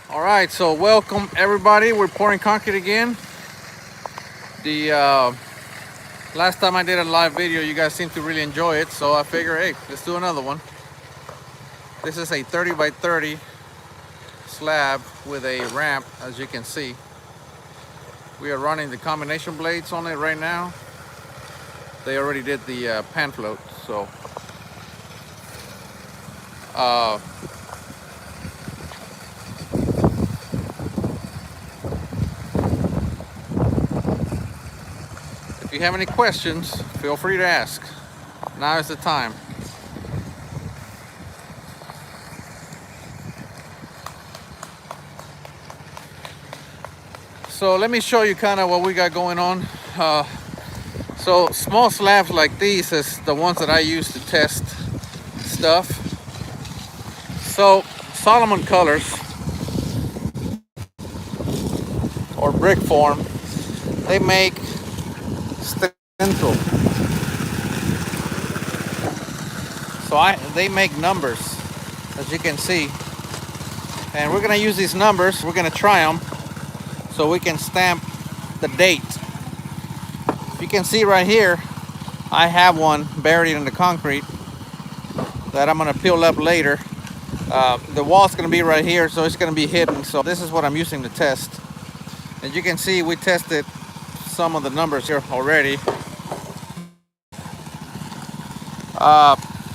All right, so welcome everybody. We're pouring concrete again. The last time I did a live video, you guys seemed to really enjoy it, so I figure, hey, let's do another one. This is a 30 by 30 slab with a ramp, as you can see. We are running the combination blades on it right now. They already did the pan float, so uh, if you have any questions, feel free to ask. Now is the time. So let me show you kind of what we got going on. So small slabs like these is the ones that I use to test stuff. So Solomon Colors or brick form, they make stencil. So they make numbers, as you can see, and we're gonna use these numbers. We're gonna try them so we can stamp the date. You can see right here, I have one buried in the concrete that I'm gonna peel up later. The wall's gonna be right here, so it's gonna be hidden. So this is what I'm using to test. As you can see, we tested some of the numbers here already.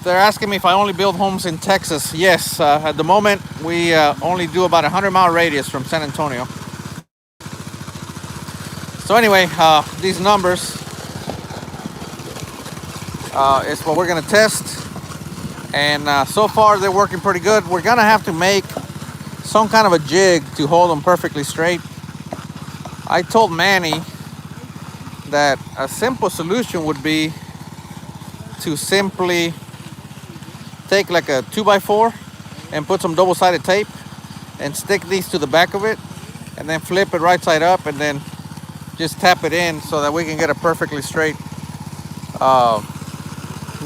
They're asking me if I only build homes in Texas. Yes, at the moment we only do about a 100-mile radius from San Antonio. So anyway, these numbers is what we're gonna test, and so far they're working pretty good. We're gonna have to make some kind of a jig to hold them perfectly straight. I told Manny that a simple solution would be to simply take like a 2x4 and put some double-sided tape and stick these to the back of it, and then flip it right side up, and then just tap it in so that we can get it perfectly straight.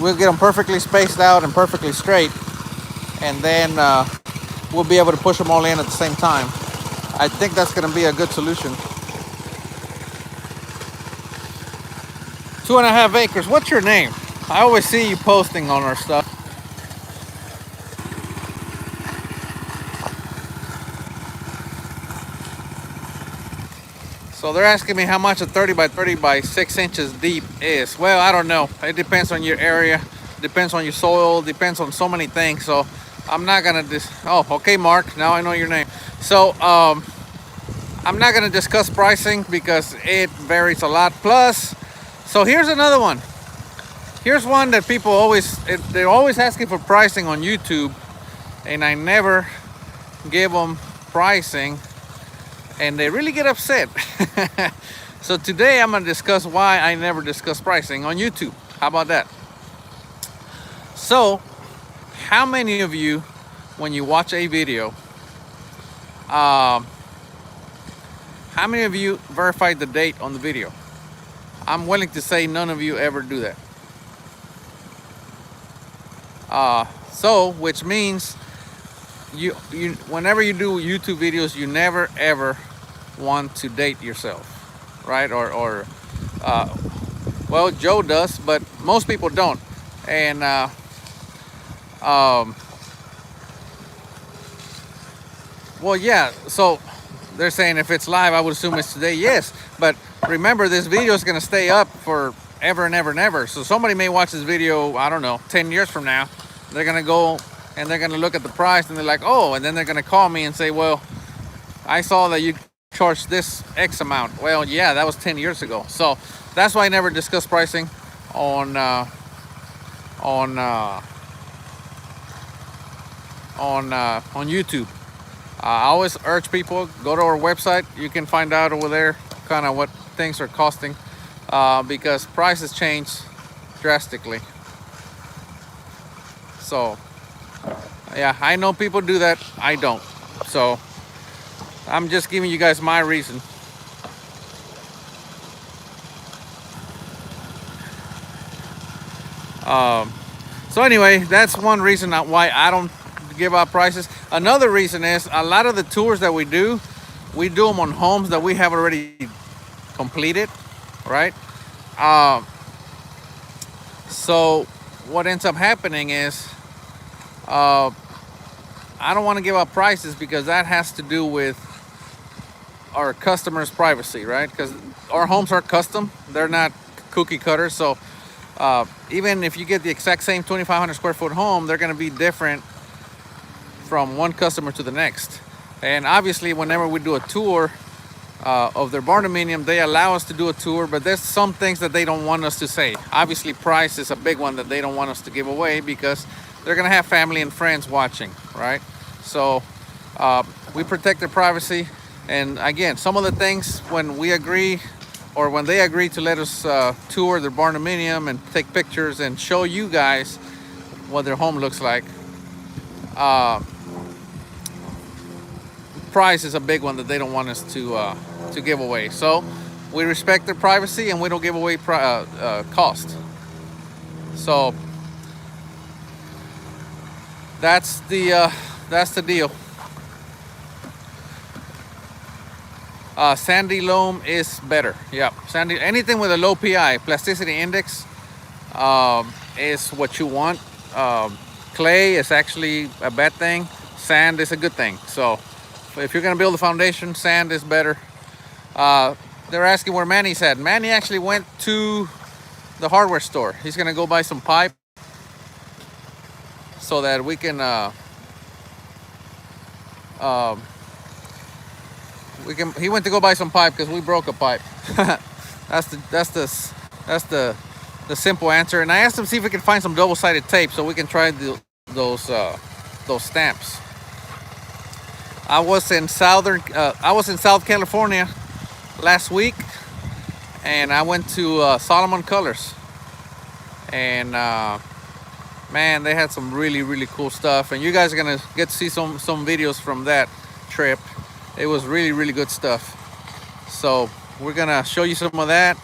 We'll get them perfectly spaced out and perfectly straight, and then we'll be able to push them all in at the same time. I think that's going to be a good solution. 2.5 acres. What's your name? I always see you posting on our stuff. So they're asking me how much a 30 by 30 by 6 inches deep is. Well, I don't know. It depends on your area, depends on your soil, depends on so many things. So I'm not gonna oh, okay, Mark, now I know your name. So I'm not gonna discuss pricing because it varies a lot. Plus, so here's another one. Here's one that people they're always asking for pricing on YouTube, and I never give them pricing, and they really get upset. So today I'm gonna discuss why I never discuss pricing on YouTube. How about that? So, how many of you, when you watch a video, how many of you verified the date on the video? I'm willing to say none of you ever do that. So, which means you whenever you do YouTube videos, you never ever want to date yourself, right? Or well, Joe does, but most people don't. And well, yeah. So they're saying if it's live, I would assume it's today. Yes, but remember, this video is gonna stay up for ever and ever and ever. So somebody may watch this video, I don't know, 10 years from now. They're gonna go and they're gonna look at the price and they're like, oh, and then they're gonna call me and say, well, I saw that you charged this X amount. Well, yeah, that was 10 years ago. So that's why I never discuss pricing on YouTube. I always urge people, go to our website. You can find out over there kind of what things are costing, because prices change drastically. So yeah, I know people do that. I don't. So I'm just giving you guys my reason. So anyway, that's one reason why I don't give out prices. Another reason is a lot of the tours that we do them on homes that we have already completed, right? Um, so what ends up happening is uh, I don't want to give out prices because that has to do with our customers' privacy, right? Because our homes are custom; they're not cookie cutters. So even if you get the exact same 2,500 square foot home, they're going to be different from one customer to the next. And obviously, whenever we do a tour of their Barndominium, they allow us to do a tour, but there's some things that they don't want us to say. Obviously, price is a big one that they don't want us to give away because they're going to have family and friends watching, right? So we protect their privacy. And again, some of the things when we agree or when they agree to let us tour their Barndominium and take pictures and show you guys what their home looks like, price is a big one that they don't want us to give away. So we respect their privacy and we don't give away cost. So that's the deal. Sandy loam is better. Yeah, sandy. Anything with a low PI, plasticity index, is what you want. Clay is actually a bad thing. Sand is a good thing. So if you're gonna build a foundation, sand is better. They're asking where Manny's at. Manny actually went to the hardware store. He's gonna go buy some pipe so that we can he went to go buy some pipe because we broke a pipe. that's the simple answer. And I asked him to see if we can find some double-sided tape so we can try those stamps. I was in South California last week, and I went to Solomon Colors, and man, they had some really, really cool stuff. And you guys are gonna get to see some videos from that trip. It was really, really good stuff. So we're gonna show you some of that.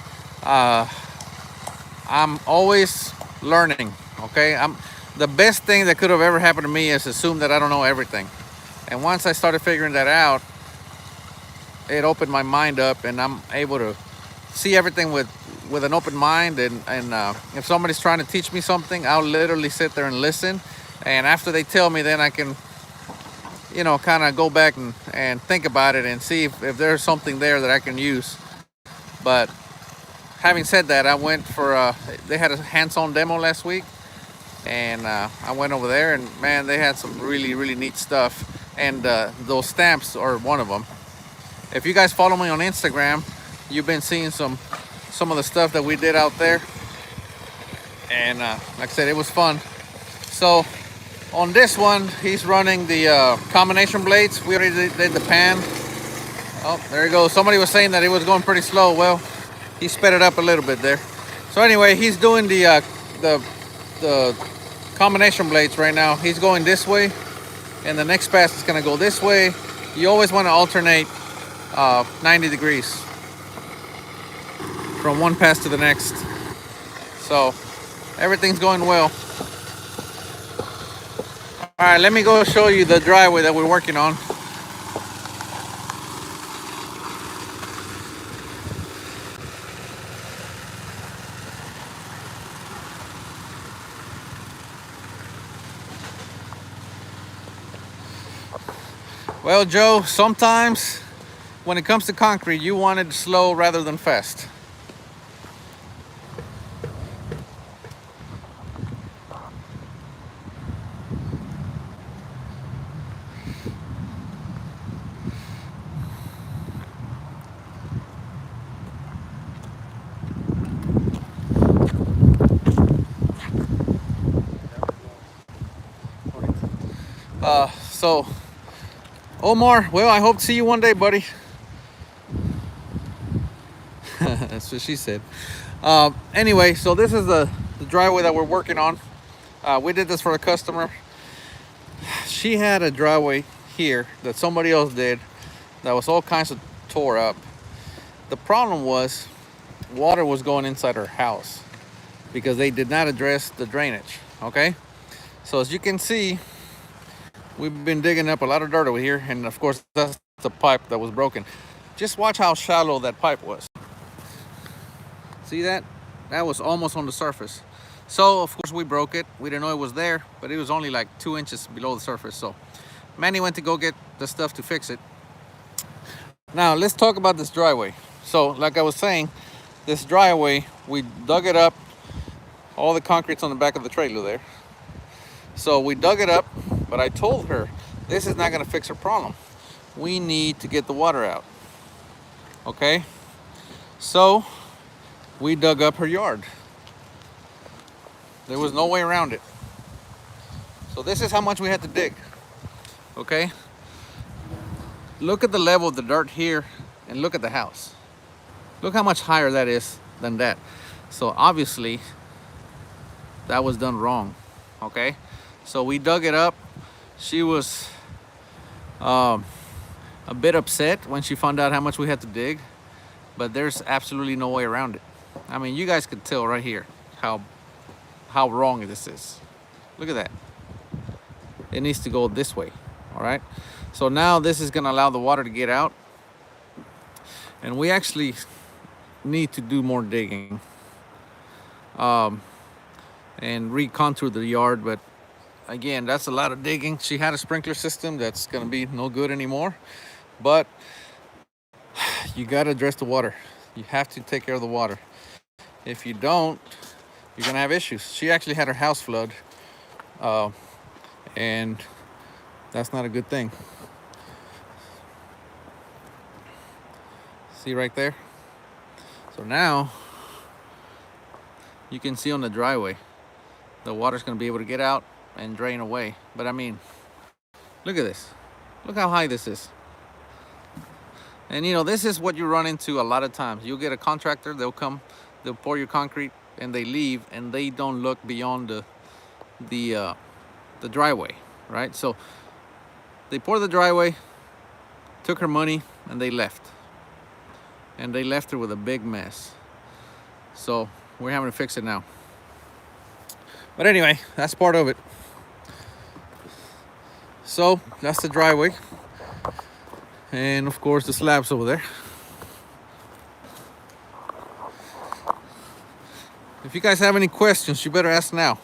I'm always learning. Okay, the best thing that could have ever happened to me is assume that I don't know everything. And once I started figuring that out, it opened my mind up, and I'm able to see everything with an open mind. And if somebody's trying to teach me something, I'll literally sit there and listen. And after they tell me, then I can, kind of go back and think about it and see if there's something there that I can use. But having said that, I went for they had a hands-on demo last week, and I went over there, and man, they had some really, really neat stuff. And those stamps are one of them. If you guys follow me on Instagram, you've been seeing some of the stuff that we did out there. And like I said, it was fun. So on this one, he's running the combination blades. We already did the pan. Oh, there you go. Somebody was saying that it was going pretty slow. Well, he sped it up a little bit there. So anyway, he's doing the combination blades right now. He's going this way, and the next pass is going to go this way. You always want to alternate 90 degrees from one pass to the next. So everything's going well. All right, let me go show you the driveway that we're working on. Well, Joe, sometimes when it comes to concrete, you want it slow rather than fast. So Omar, well, I hope to see you one day, buddy. That's what she said. Anyway, so this is the driveway that we're working on. We did this for a customer. She had a driveway here that somebody else did that was all kinds of tore up. The problem was water was going inside her house because they did not address the drainage. Okay, so as you can see, We've been digging up a lot of dirt over here, and of course that's the pipe that was broken. Just watch how shallow that pipe was. See that? That was almost on the surface. So of course we broke it. We didn't know it was there, but it was only like 2 inches below the surface. So Manny went to go get the stuff to fix it. Now let's talk about this driveway. So like I was saying, this driveway, we dug it up. All the concrete's on the back of the trailer there. So we dug it up, but I told her this is not gonna fix her problem. We need to get the water out. Okay? So we dug up her yard. There was no way around it. So this is how much we had to dig. Okay? Look at the level of the dirt here and look at the house. Look how much higher that is than that. So obviously that was done wrong. Okay? So we dug it up. She was a bit upset when she found out how much we had to dig, but there's absolutely no way around it. I mean, you guys could tell right here how wrong this is. Look at that. It needs to go this way. All right. So now this is going to allow the water to get out, and we actually need to do more digging and recontour the yard. But again, that's a lot of digging. She had a sprinkler system that's going to be no good anymore, but you got to address the water. You have to take care of the water. If you don't, you're going to have issues. She actually had her house flood, and that's not a good thing. See right there? So now you can see on the driveway, the water's going to be able to get out and drain away. But I mean, look at this. Look how high this is. And you know, this is what you run into a lot of times. You'll get a contractor, they'll come, they'll pour your concrete, and they leave, and they don't look beyond the driveway, right? So they pour the driveway, took her money, and they left. And they left her with a big mess. So we're having to fix it now. But anyway, that's part of it. So that's the driveway. And of course the slabs over there. If you guys have any questions, you better ask now.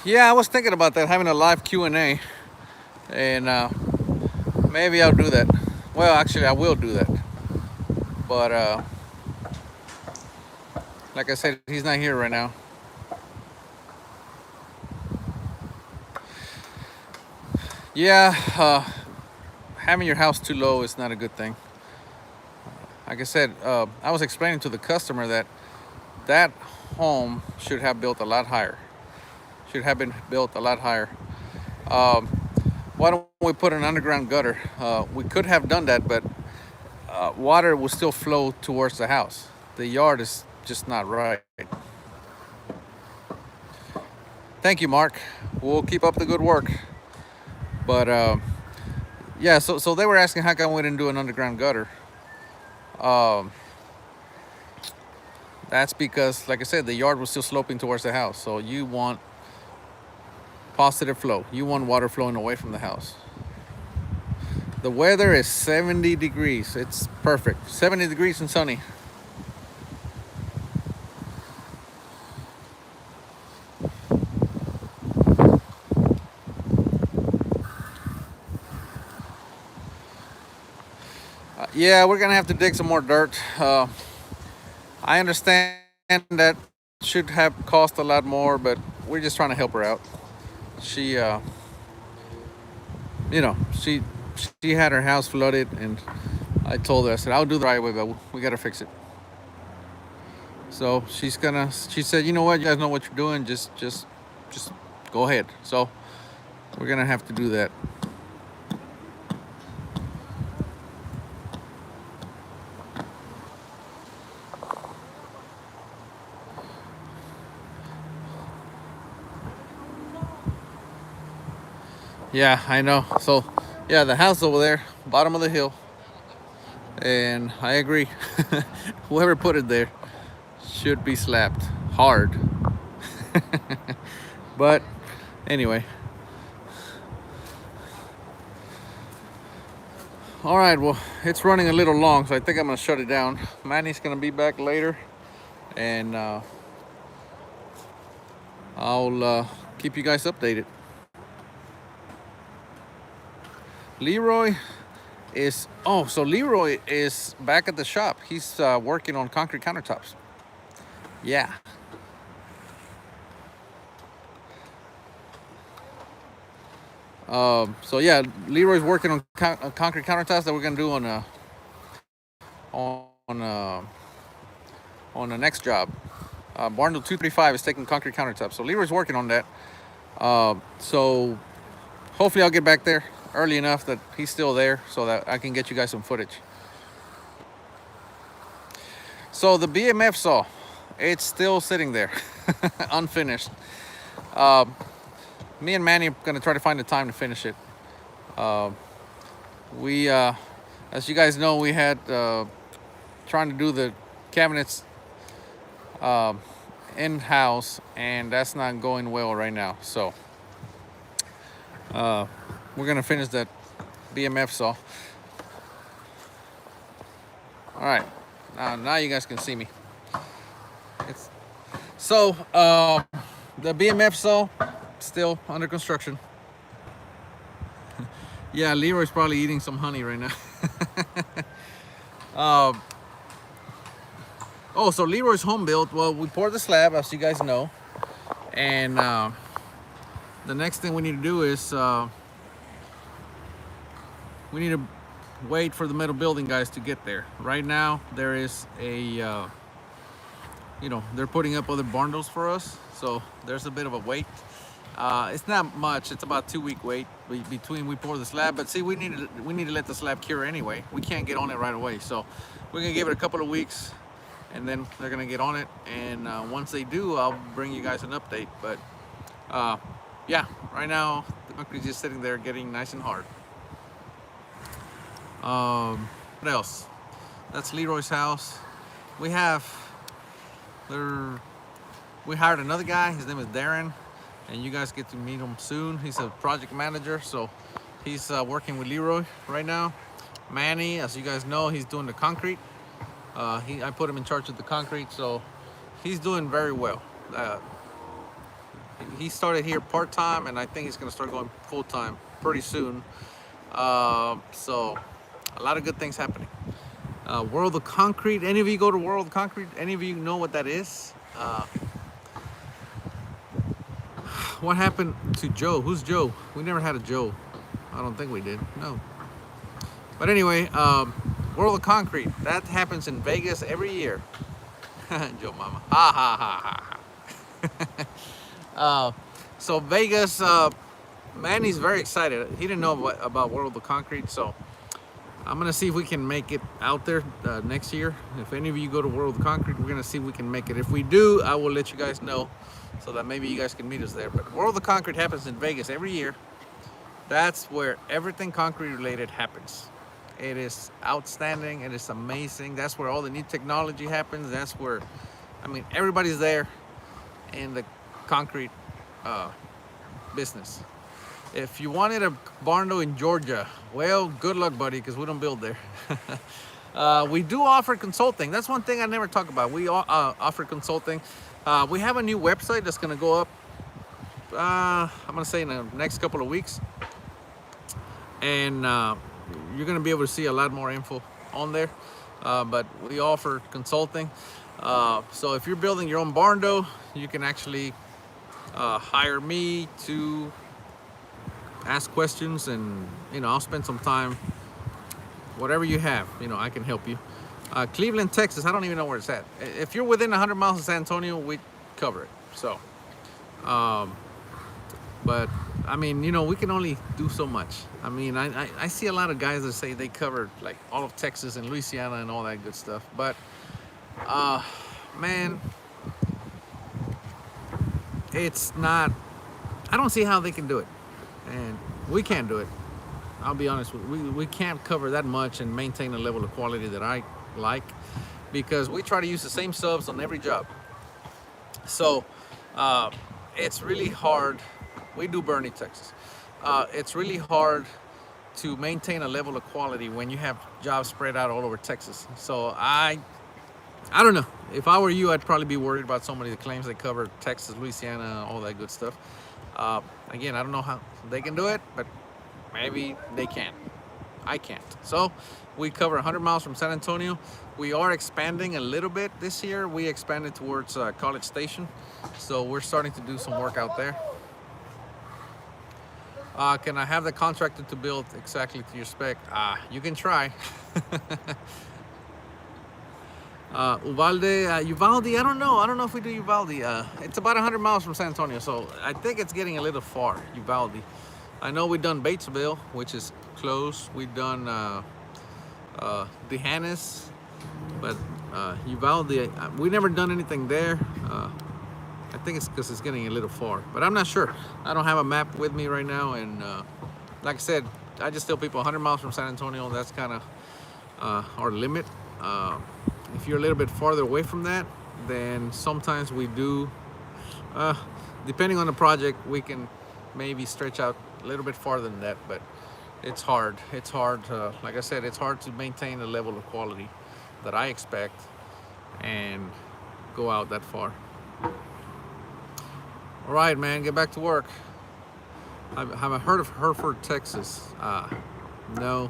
Yeah, I was thinking about that, having a live Q&A, and maybe I'll do that. Well, actually, I will do that. But like I said, he's not here right now. Yeah, having your house too low is not a good thing. Like I said, I was explaining to the customer that that home should have built a lot higher. Should have been built a lot higher. Why don't we put an underground gutter? We could have done that, but water will still flow towards the house. The yard is just not right. Thank you, Mark. We'll keep up the good work. But yeah, so they were asking how come we didn't do an underground gutter. That's because, like I said, the yard was still sloping towards the house. So you want positive flow. You want water flowing away from the house. The weather is 70 degrees. It's perfect. 70 degrees and sunny. Yeah, we're gonna have to dig some more dirt. I understand that should have cost a lot more, but we're just trying to help her out. She, she had her house flooded, and I told her, I said, I'll do the right way, but we gotta fix it. So she said, you know what, you guys know what you're doing, just go ahead. So we're gonna have to do that. Yeah, I know. So, yeah, the house over there, bottom of the hill, and I agree. Whoever put it there should be slapped hard. But anyway, all right. Well, it's running a little long, so I think I'm gonna shut it down. Manny's gonna be back later, and I'll keep you guys updated. Leroy so Leroy is back at the shop. He's working on concrete countertops. Yeah. So yeah, Leroy's working on concrete countertops that we're gonna do on uh, on the next job. Barndow 235 is taking concrete countertops. So Leroy's working on that. So hopefully I'll get back there early enough that he's still there so that I can get you guys some footage. So the BMF saw, it's still sitting there, unfinished. Me and Manny are gonna try to find the time to finish it. We, as you guys know, we had trying to do the cabinets in-house, and that's not going well right now. So we're gonna finish that BMF saw. All right, now you guys can see me. So the BMF saw still under construction. Yeah, Leroy's probably eating some honey right now. Oh, so Leroy's home built. Well, we poured the slab, as you guys know, and the next thing we need to do is we need to wait for the metal building guys to get there. Right now, there is a they're putting up other barndos for us, so there's a bit of a wait. It's not much. It's about 2-week wait between we pour the slab. But see, we need to let the slab cure anyway. We can't get on it right away, so we're gonna give it a couple of weeks, and then they're gonna get on it. And once they do, I'll bring you guys an update. But yeah, right now the concrete's just sitting there getting nice and hard. What else? That's Leroy's house. We hired another guy. His name is Darren, and you guys get to meet him soon. He's a project manager, so he's working with Leroy right now. Manny, as you guys know, he's doing the concrete. I put him in charge of the concrete, so he's doing very well. He started here part-time, and I think he's going to start going full-time pretty soon. So a lot of good things happening. World of Concrete. Any of you go to World of Concrete? Any of you know what that is? What happened to Joe? Who's Joe? We never had a Joe. I don't think we did. No. But anyway, World of Concrete. That happens in Vegas every year. Joe Mama. Ha ha ha ha. So Vegas, Manny's very excited. He didn't know about World of Concrete, so I'm gonna see if we can make it out there next year. If any of you go to World of Concrete, we're gonna see if we can make it. If we do, I will let you guys know so that maybe you guys can meet us there. But World of Concrete happens in Vegas every year. That's where everything concrete related happens. It is outstanding. It is amazing. That's where all the new technology happens. That's where, I mean, everybody's there in the concrete business. If you wanted a barndo in Georgia, well, good luck, buddy, because we don't build there. We do offer consulting. That's one thing I never talk about. We offer consulting. We have a new website that's going to go up, I'm going to say in the next couple of weeks. And you're going to be able to see a lot more info on there. But we offer consulting. So if you're building your own barndo, you can actually hire me to ask questions, and I'll spend some time. Whatever you have, I can help you. Cleveland, Texas, I don't even know where it's at. If you're within 100 miles of San Antonio, we cover it. So but I mean, we can only do so much. I mean, I see a lot of guys that say they cover like all of Texas and Louisiana and all that good stuff, but man, it's not, I don't see how they can do it. And we can't do it. I'll be honest, we can't cover that much and maintain a level of quality that I like, because we try to use the same subs on every job. So it's really hard. We do Bernie, Texas. It's really hard to maintain a level of quality when you have jobs spread out all over Texas. So I don't know. If I were you, I'd probably be worried about somebody that claims they cover Texas, Louisiana, all that good stuff. Again, I don't know how they can do it, but maybe they can. I can't. So we cover 100 miles from San Antonio. We are expanding a little bit this year. We expanded towards College Station. So we're starting to do some work out there. Can I have the contractor to build exactly to your spec? You can try. Uvalde, Uvalde, I don't know. I don't know if we do Uvalde. It's about 100 miles from San Antonio, so I think it's getting a little far, Uvalde. I know we've done Batesville, which is close. We've done Dehanis, but Uvalde, we never done anything there. I think it's because it's getting a little far, but I'm not sure. I don't have a map with me right now, and like I said, I just tell people 100 miles from San Antonio, that's kind of our limit. If you're a little bit farther away from that, then sometimes we do, depending on the project, we can maybe stretch out a little bit farther than that, but it's hard. It's hard, like I said, it's hard to maintain the level of quality that I expect and go out that far. All right, man, get back to work. Have I heard of Hereford, Texas? No.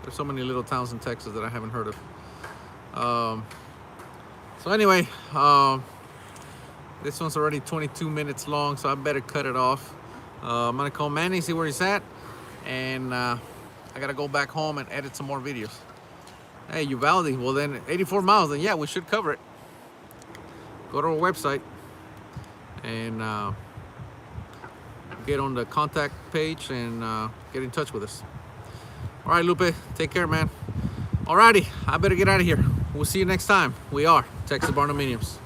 There's so many little towns in Texas that I haven't heard of. So anyway, this one's already 22 minutes long, so I better cut it off. I'm gonna call Manny, see where he's at, and I gotta go back home and edit some more videos. Hey, Uvalde, well then 84 miles, then yeah, we should cover it. Go to our website and get on the contact page and get in touch with us. All right, Lupe, take care, man. Alrighty, I better get out of here. We'll see you next time. We are Texas Barndominiums.